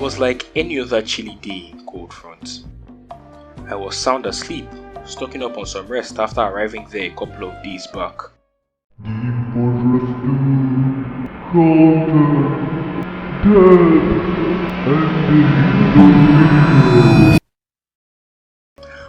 was like any other chilly day in Cold Front. I was sound asleep, stocking up on some rest after arriving there a couple of days back.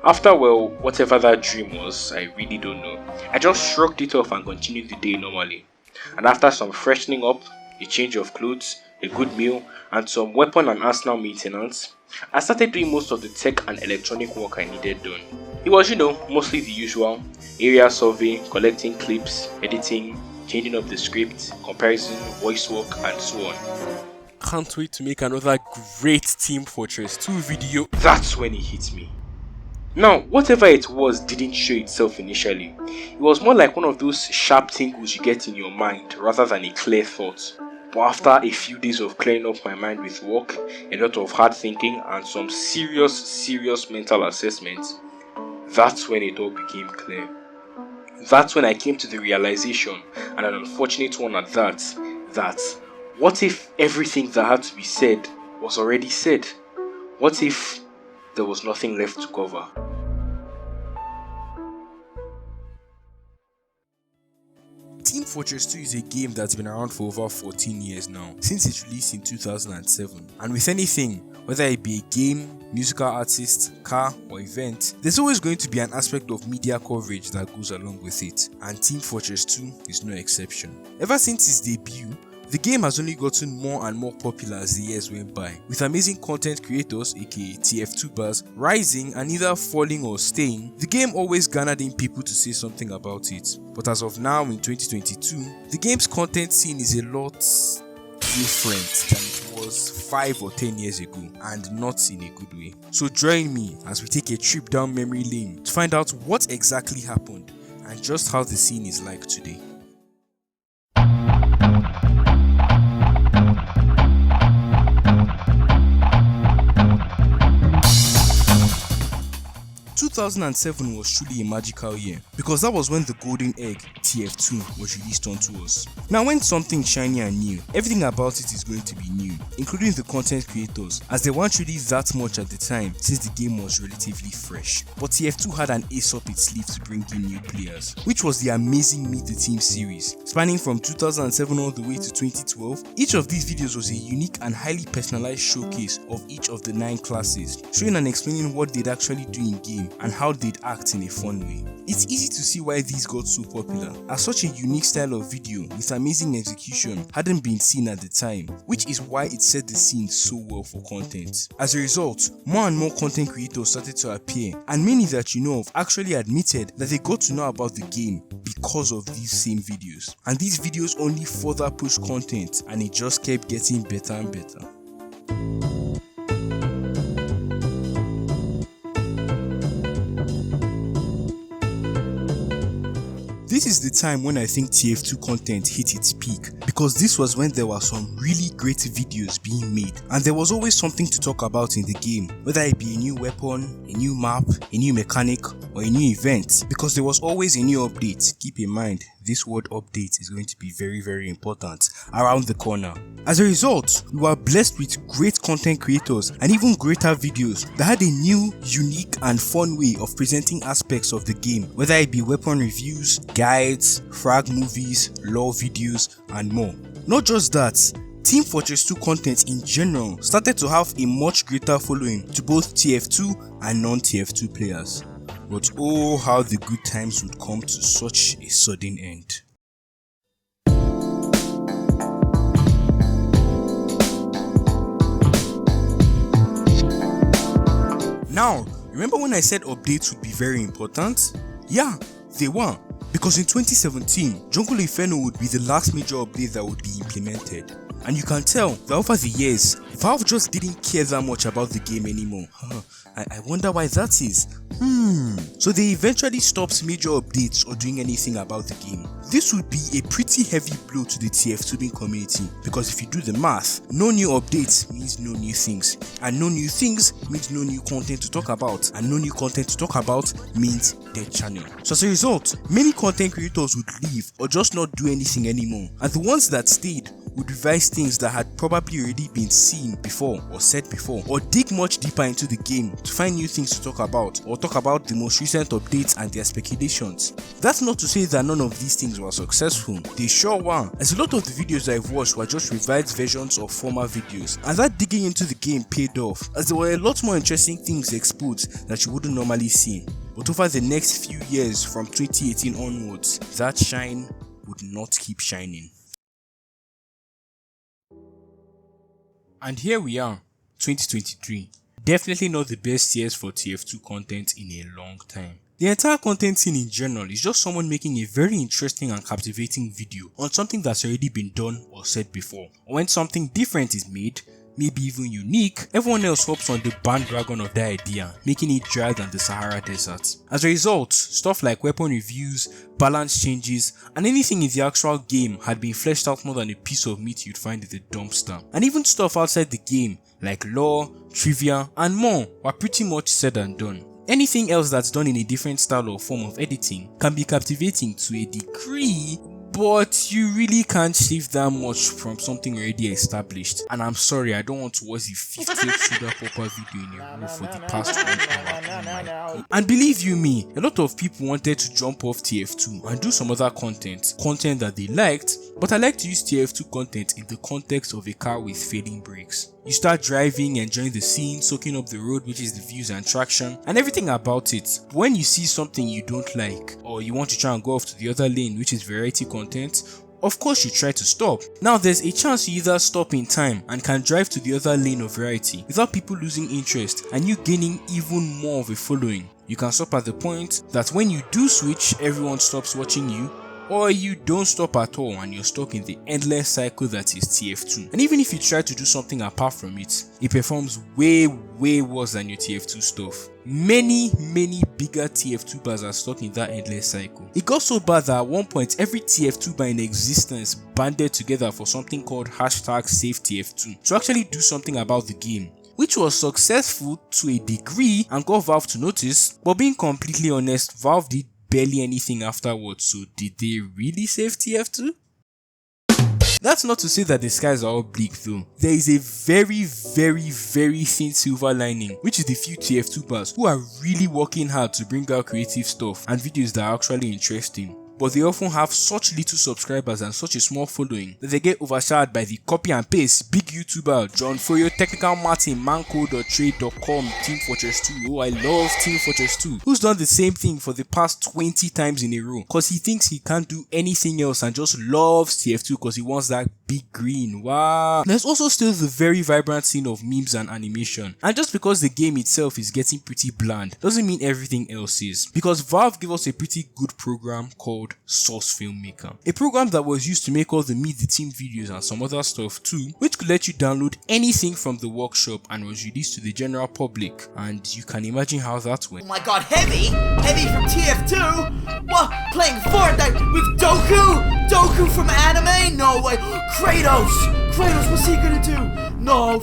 After, well, whatever that dream was, I really don't know. I just shrugged it off and continued the day normally. And after some freshening up, a change of clothes, a good meal, and some weapon and arsenal maintenance, I started doing most of the tech and electronic work I needed done. It was, mostly the usual: area survey, collecting clips, editing, changing up the script, comparison, voice work, and so on. Can't wait to make another great Team Fortress 2 video. That's when it hit me. Now, whatever it was didn't show itself initially. It was more like one of those sharp tingles you get in your mind rather than a clear thought. But after a few days of clearing up my mind with work, a lot of hard thinking, and some serious mental assessments, that's when it all became clear. That's when I came to the realization, and an unfortunate one at that what if everything that had to be said was already said? What if there was nothing left to cover? Team Fortress 2 is a game that's been around for over 14 years now, since its release in 2007. And with anything, whether it be a game, musical artist, car, or event, there's always going to be an aspect of media coverage that goes along with it, and Team Fortress 2 is no exception. Ever since its debut, the game has only gotten more and more popular as the years went by, with amazing content creators, aka TF2 bars, rising and either falling or staying. The game always garnered in people to say something about it. But as of now in 2022, the game's content scene is a lot different than it was 5 or 10 years ago, and not in a good way. So join me as we take a trip down memory lane to find out what exactly happened and just how the scene is like today. Two 2007 was truly a magical year, because that was when the golden egg, TF2, was released onto us. Now when something shiny and new, everything about it is going to be new, including the content creators, as they weren't really that much at the time since the game was relatively fresh. But TF2 had an ace up its sleeve to bring in new players, which was the amazing Meet the Team series. Spanning from 2007 all the way to 2012, each of these videos was a unique and highly personalized showcase of each of the 9 classes, showing and explaining what they'd actually do in game and how they'd act in a fun way. It's easy to see why these got so popular, as such a unique style of video with amazing execution hadn't been seen at the time, which is why it set the scene so well for content. As a result, more and more content creators started to appear, and many that you know of actually admitted that they got to know about the game because of these same videos. And these videos only further pushed content, and it just kept getting better and better. This is the time when I think TF2 content hit its peak, because this was when there were some really great videos being made, and there was always something to talk about in the game, whether it be a new weapon, a new map, a new mechanic, or a new event, because there was always a new update. Keep in mind, this word update is going to be very important around the corner. As a result, we were blessed with great content creators and even greater videos that had a new, unique and fun way of presenting aspects of the game, whether it be weapon reviews, guides, frag movies, lore videos and more. Not just that, Team Fortress 2 content in general started to have a much greater following to both TF2 and non-TF2 players. But oh, how the good times would come to such a sudden end. Now, remember when I said updates would be very important? Yeah, they were. Because in 2017, Jungle Inferno would be the last major update that would be implemented. And you can tell that over the years, Valve just didn't care that much about the game anymore. I wonder why that is. So they eventually stopped major updates or doing anything about the game. This would be a pretty heavy blow to the TF2 community, because if you do the math, no new updates means no new things, and no new things means no new content to talk about, and no new content to talk about means dead channel. So as a result, many content creators would leave or just not do anything anymore, and the ones that stayed would revise things that had probably already been seen before or said before, or dig much deeper into the game to find new things to talk about, or talk about the most recent updates and their speculations. That's not to say that none of these things were successful, they sure were, as a lot of the videos I've watched were just revised versions of former videos, and that digging into the game paid off, as there were a lot more interesting things exposed that you wouldn't normally see. But over the next few years from 2018 onwards, that shine would not keep shining. And here we are, 2023. Definitely not the best years for TF2 content in a long time. The entire content scene in general is just someone making a very interesting and captivating video on something that's already been done or said before. Or when something different is made, maybe even unique, everyone else hops on the bandwagon of that idea, making it drier than the Sahara Desert. As a result, stuff like weapon reviews, balance changes, and anything in the actual game had been fleshed out more than a piece of meat you'd find in the dumpster. And even stuff outside the game, like lore, trivia, and more, were pretty much said and done. Anything else that's done in a different style or form of editing can be captivating to a degree, but you really can't shift that much from something already established. And I'm sorry, I don't want to watch the 50th Suda Popper video in a row for the past 1 hour. And believe you me, a lot of people wanted to jump off TF2 and do some other content that they liked, but I like to use TF2 content in the context of a car with failing brakes. You start driving, enjoying the scene, soaking up the road, which is the views and traction, and everything about it. But when you see something you don't like, or you want to try and go off to the other lane, which is variety content, of course you try to stop. Now there's a chance you either stop in time and can drive to the other lane of variety without people losing interest and you gaining even more of a following. You can stop at the point that when you do switch, everyone stops watching you, or you don't stop at all and you're stuck in the endless cycle that is TF2. And even if you try to do something apart from it, it performs way worse than your TF2 stuff. Many bigger TF2bers are stuck in that endless cycle. It got so bad that at one point every TF2ber in existence banded together for something called #SaveTF2 to actually do something about the game, which was successful to a degree and got Valve to notice, but being completely honest, Valve did barely anything afterwards, so did they really save TF2? That's not to say that the skies are all bleak though. There is a very thin silver lining, which is the few TF2bers who are really working hard to bring out creative stuff and videos that are actually interesting. But they often have such little subscribers and such a small following that they get overshadowed by the copy and paste big YouTuber John Foyo, Technical Martin, Manco.trade.com, Team Fortress 2. Oh, I love Team Fortress 2, who's done the same thing for the past 20 times in a row cause he thinks he can't do anything else and just loves TF2 cause he wants that big green. Wow. There's also still the very vibrant scene of memes and animation, and just because the game itself is getting pretty bland doesn't mean everything else is, because Valve gave us a pretty good program called Source Filmmaker, a program that was used to make all the Meet the Team videos and some other stuff too, which could let you download anything from the workshop and was released to the general public, and you can imagine how that went. Oh my god, Heavy from TF2? What? Playing Fortnite with Doku from anime? No way. Kratos, what's he gonna do? No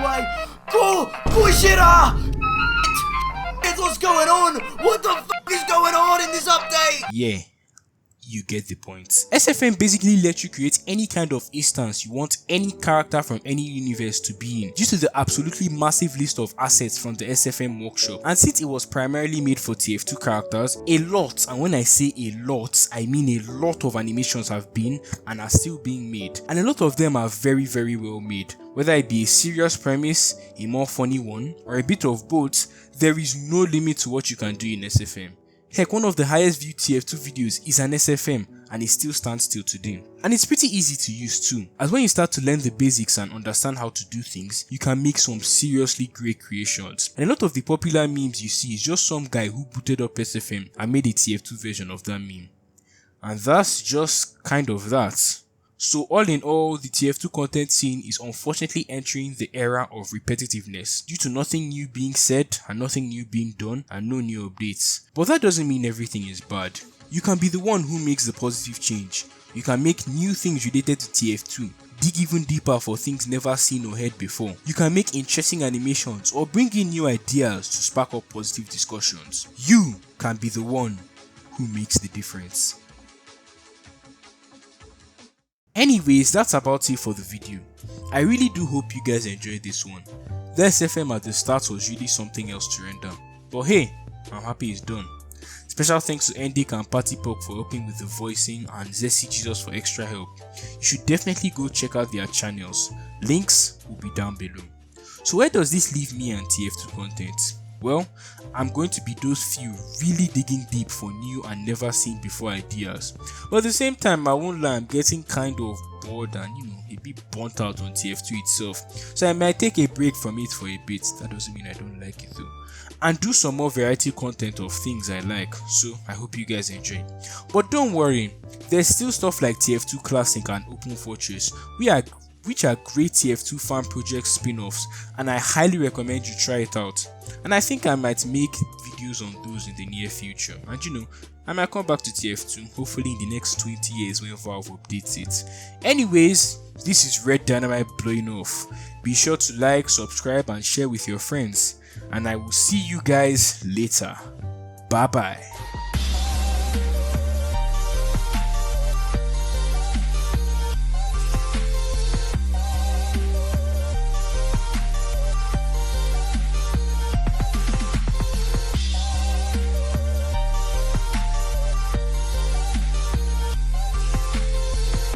way. Kushida! What's going on? What the fuck is going on in this update? Yeah, you get the point. SFM basically lets you create any kind of instance you want any character from any universe to be in, due to the absolutely massive list of assets from the SFM workshop. And since it was primarily made for TF2 characters, a lot, and when I say a lot, I mean a lot of animations have been and are still being made, and a lot of them are very well made. Whether it be a serious premise, a more funny one, or a bit of both, there is no limit to what you can do in SFM. Heck, one of the highest viewed TF2 videos is an SFM and it still stands till today. And it's pretty easy to use too, as when you start to learn the basics and understand how to do things, you can make some seriously great creations. And a lot of the popular memes you see is just some guy who booted up SFM and made a TF2 version of that meme. And that's just kind of that. So all in all, the TF2 content scene is unfortunately entering the era of repetitiveness due to nothing new being said and nothing new being done and no new updates. But that doesn't mean everything is bad. You can be the one who makes the positive change. You can make new things related to TF2, dig even deeper for things never seen or heard before. You can make interesting animations or bring in new ideas to spark up positive discussions. You can be the one who makes the difference. Anyways, that's about it for the video. I really do hope you guys enjoyed this one. The SFM at the start was really something else to render, but hey, I'm happy it's done. Special thanks to Endic and Party Pop for helping with the voicing and Zesty Jesus for extra help. You should definitely go check out their channels. Links will be down below. So where does this leave me and TF2 content? Well, I'm going to be those few really digging deep for new and never seen before ideas. But at the same time, I won't lie, I'm getting kind of bored and a bit burnt out on TF2 itself. So I might take a break from it for a bit. That doesn't mean I don't like it though. And do some more variety content of things I like. So I hope you guys enjoy. But don't worry, there's still stuff like TF2 Classic and Open Fortress, which are great TF2 fan project spin-offs, and I highly recommend you try it out. And I think I might make videos on those in the near future, and I might come back to TF2 hopefully in the next 20 years when Valve updates it. Anyways, this is Red Dynamite blowing off. Be sure to like, subscribe and share with your friends, and I will see you guys later. Bye bye.